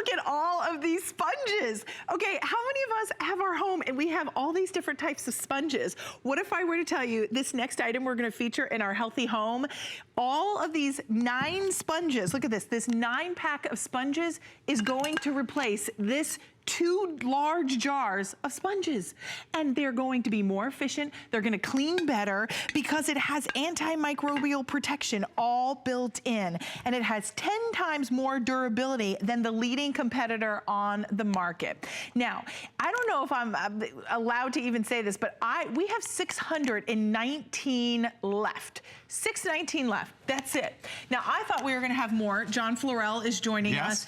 Look at all of these sponges. Okay, how many of us have our home and we have all these different types of sponges? What if I were to tell you this next item we're gonna feature in our healthy home, all of these 9 sponges, look at this 9-pack of sponges is going to replace this 2 large jars of sponges. And they're going to be more efficient. They're gonna clean better because it has antimicrobial protection all built in. And it has 10 times more durability than the leading competitor on the market. Now, I don't know if I'm allowed to even say this, but we have 619 left. 619 left, that's it. Now, I thought we were gonna have more. John Florell is joining us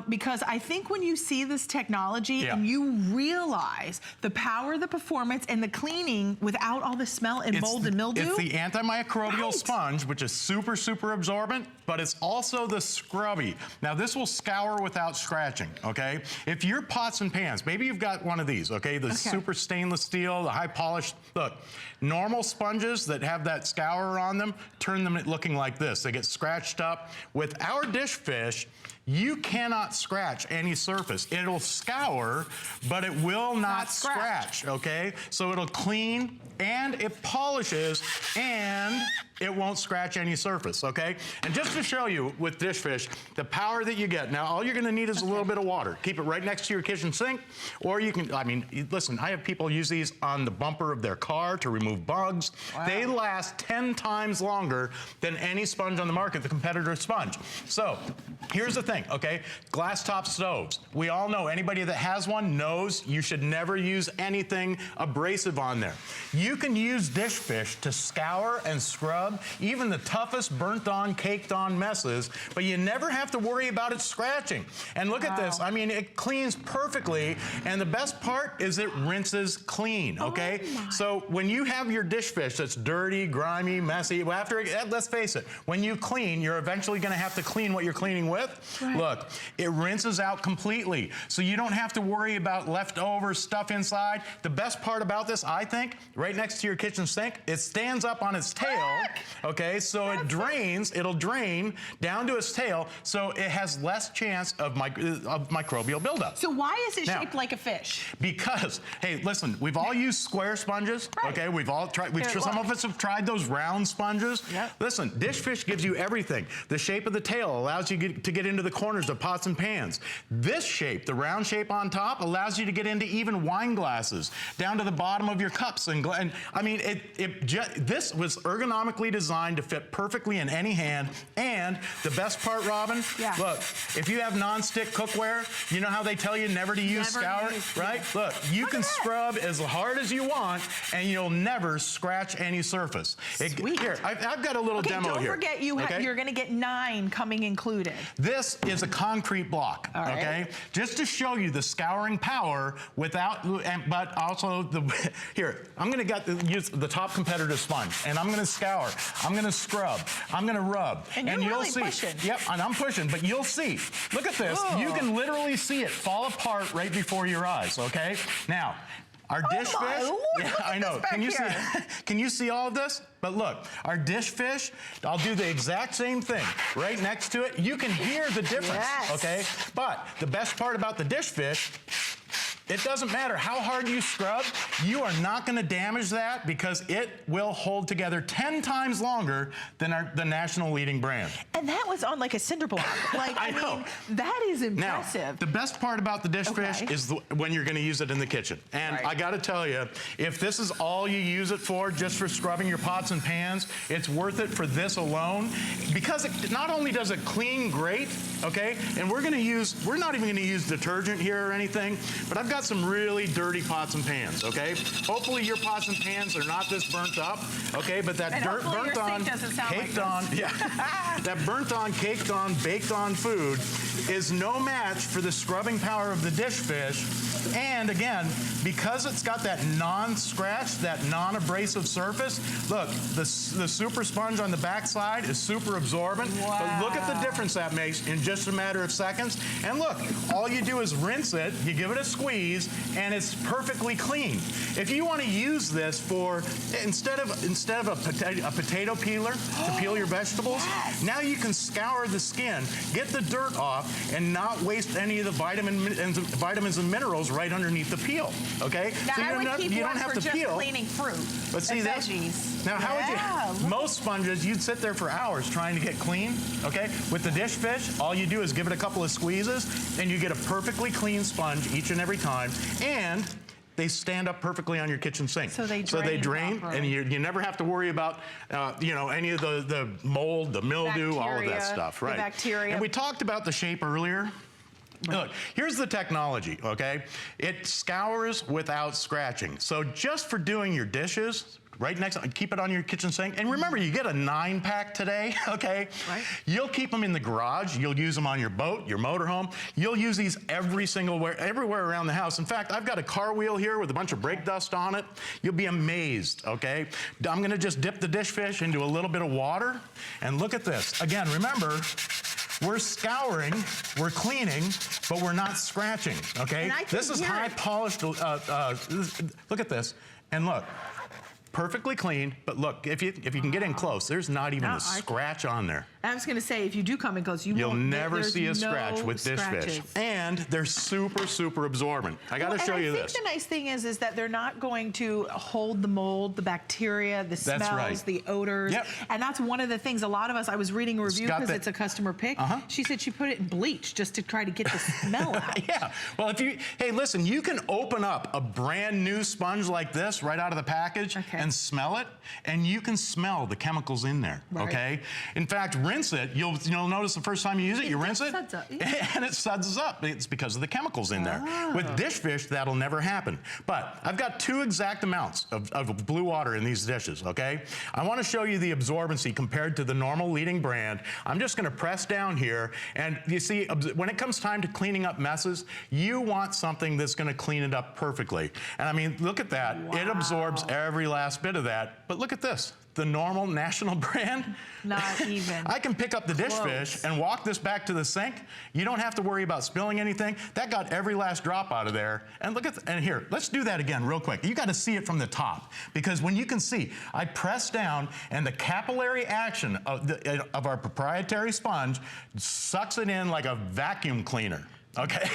because I think when you see this technology and you realize the power, the performance, and the cleaning without all the smell and mold and mildew. It's the antimicrobial sponge, which is super, super absorbent, but it's also the scrubby. Now, this will scour without scratching, okay? If your pots and pans, maybe you've got one of these, okay? The super stainless steel, the high polished, look, normal sponges that have that scour on them, turn them looking like this. They get scratched up. With our DishFish, you cannot scratch any surface. It'll scour, but it will not scratch, okay? So it'll clean, and it polishes, and it won't scratch any surface, okay? And just to show you with DishFish, the power that you get, now all you're gonna need is a little bit of water. Keep it right next to your kitchen sink, or you can, I mean, listen, I have people use these on the bumper of their car to remove bugs. Wow. They last 10 times longer than any sponge on the market, the competitor sponge. So, here's the thing, okay? Glass top stoves. We all know, anybody that has one knows you should never use anything abrasive on there. You can use DishFish to scour and scrub even the toughest burnt on, caked on messes, but you never have to worry about it scratching. And look at this, I mean, it cleans perfectly, and the best part is it rinses clean, okay? So when you have your DishFish that's dirty, grimy, messy, well, let's face it, when you clean, you're eventually gonna have to clean what you're cleaning with. Right. Look, it rinses out completely, so you don't have to worry about leftover stuff inside. The best part about this, I think, right next to your kitchen sink, it stands up on its tail, okay, so it drains, it'll drain down to its tail, so it has less chance of microbial buildup. So why is it shaped like a fish? Because, hey, listen, we've all used square sponges, okay? We've all tried, some of us have tried those round sponges. Listen, DishFish gives you everything. The shape of the tail allows you to get into the corners of pots and pans. This shape, the round shape on top, allows you to get into even wine glasses, down to the bottom of your cups. And I mean, this was ergonomically designed to fit perfectly in any hand. And the best part, Robin, look, if you have non-stick cookware, you know how they tell you never to use scour, right? Look, you can scrub as hard as you want, and you'll never scratch any surface. Here, I've got a little demo here. Don't forget, you're gonna get 9 coming included. This is a concrete block, okay? Just to show you the scouring power without, but also here, I'm gonna use the top competitor sponge, and I'm gonna scour, I'm gonna scrub, I'm gonna rub, and you'll see. Pushing. Yep, and I'm pushing, but you'll see. Look at this. Oh. You can literally see it fall apart right before your eyes, okay? Now, our DishFish, I know. Can you see all of this? But look, our DishFish, I'll do the exact same thing. Right next to it, you can hear the difference, okay? But the best part about the DishFish, it doesn't matter how hard you scrub, you are not gonna damage that because it will hold together 10 times longer than the national leading brand. And that was on like a cinder block. Like, I mean, that is impressive. Now, the best part about the DishFish is when you're gonna use it in the kitchen. And I gotta tell you, if this is all you use it for, just for scrubbing your pots and pans, it's worth it for this alone. Because it not only does it clean great, okay, and we're not even gonna use detergent here or anything, but I've got some really dirty pots and pans, okay? Hopefully your pots and pans are not this burnt up, okay? But that burnt on, caked on, that burnt on, caked on, baked on food is no match for the scrubbing power of the DishFish. And again, because it's got that non-scratch, that non-abrasive surface, look, the super sponge on the backside is super absorbent. But look at the difference that makes in just a matter of seconds. And look, all you do is rinse it, you give it a squeeze, these, and it's perfectly clean. If you want to use this for, instead of a potato peeler to peel your vegetables, now you can scour the skin, get the dirt off, and not waste any of the vitamins and minerals right underneath the peel, okay? Now, so you don't have to just peel. Cleaning fruit. But see, that's, now how would you, most sponges, you'd sit there for hours trying to get clean, okay? With the DishFish, all you do is give it a couple of squeezes, and you get a perfectly clean sponge each and every time, and they stand up perfectly on your kitchen sink. So they drain and you never have to worry about, you know, any of the mold, the mildew, all of that stuff, right? The bacteria. And we talked about the shape earlier. Right. Look, here's the technology, okay? It scours without scratching. So just for doing your dishes, right next, keep it on your kitchen sink. And remember, you get a 9-pack today, okay? Right. You'll keep them in the garage. You'll use them on your boat, your motorhome. You'll use these everywhere around the house. In fact, I've got a car wheel here with a bunch of brake dust on it. You'll be amazed, okay? I'm gonna just dip the DishFish into a little bit of water. And look at this. Again, remember, we're scouring, we're cleaning, but we're not scratching, okay? This is high polished, look at this, and look. Perfectly clean, but look, if you can get in close, there's not even a scratch on there. I was gonna say, if you do come in close, you'll never see a scratch with DishFish. And they're super, super absorbent. I gotta show you this. I think the nice thing is that they're not going to hold the mold, the bacteria, the smells, the odors. Yep. And that's one of the things, a lot of us, I was reading a review because it's a customer pick. She said she put it in bleach just to try to get the smell out. Yeah, well, if you, hey, listen, you can open up a brand new sponge like this right out of the package and smell it, and you can smell the chemicals in there, okay? In fact, rinse it. You'll notice the first time you use it, you rinse it, and it suds up. It's because of the chemicals in there. With DishFish, that'll never happen. But I've got 2 exact amounts of blue water in these dishes, okay? I want to show you the absorbency compared to the normal leading brand. I'm just going to press down here, and you see, when it comes time to cleaning up messes, you want something that's going to clean it up perfectly. And I mean, look at that. It absorbs every last bit of that. But look at this. The normal national brand, not even. I can pick up the DishFish and walk this back to the sink. You don't have to worry about spilling anything. That got every last drop out of there. And look at, and here, let's do that again real quick. You got to see it from the top, because when you can see, I press down and the capillary action of our proprietary sponge sucks it in like a vacuum cleaner. Okay,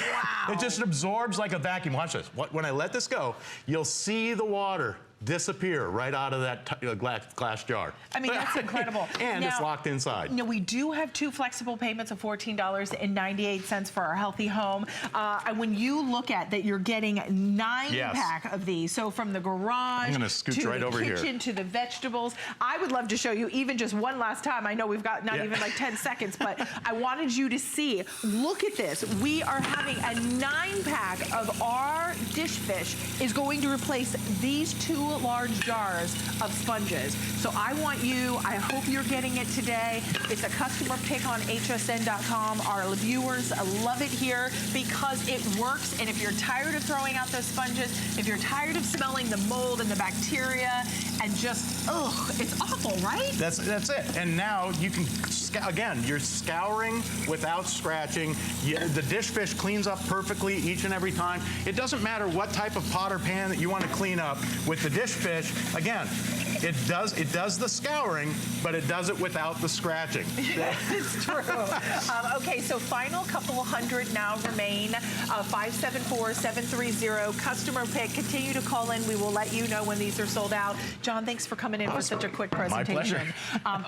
it just absorbs like a vacuum. Watch this. When I let this go, you'll see the water disappear right out of that glass jar. I mean, that's incredible. And now, it's locked inside. Now, we do have 2 flexible payments of $14.98 for our healthy home. And when you look at that, you're getting 9-pack of these. So from the garage to the kitchen to the vegetables. I would love to show you even just one last time. I know we've got not even like 10 seconds, but I wanted you to see. Look at this. We are having a 9-pack of our DishFish is going to replace these 2 large jars of sponges. So I want you, I hope you're getting it today. It's a customer pick on hsn.com. Our viewers love it here because it works. And if you're tired of throwing out those sponges, if you're tired of smelling the mold and the bacteria and just, ugh, it's awful, right? That's it. And now you can, again, you're scouring without scratching. The DishFish cleans up perfectly each and every time. It doesn't matter what type of pot or pan that you want to clean up. With the DishFish, again, it does the scouring, but it does it without the scratching. It's true. Okay, so final couple hundred now remain. 574-730, customer pick. Continue to call in. We will let you know when these are sold out. John, thanks for coming in for such a quick presentation. My pleasure.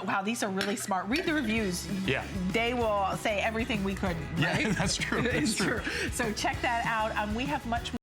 Wow, these are really smart. Read the reviews. Yeah. They will say everything we couldn't, right? Yeah, that's true. It's true. So check that out. We have much more.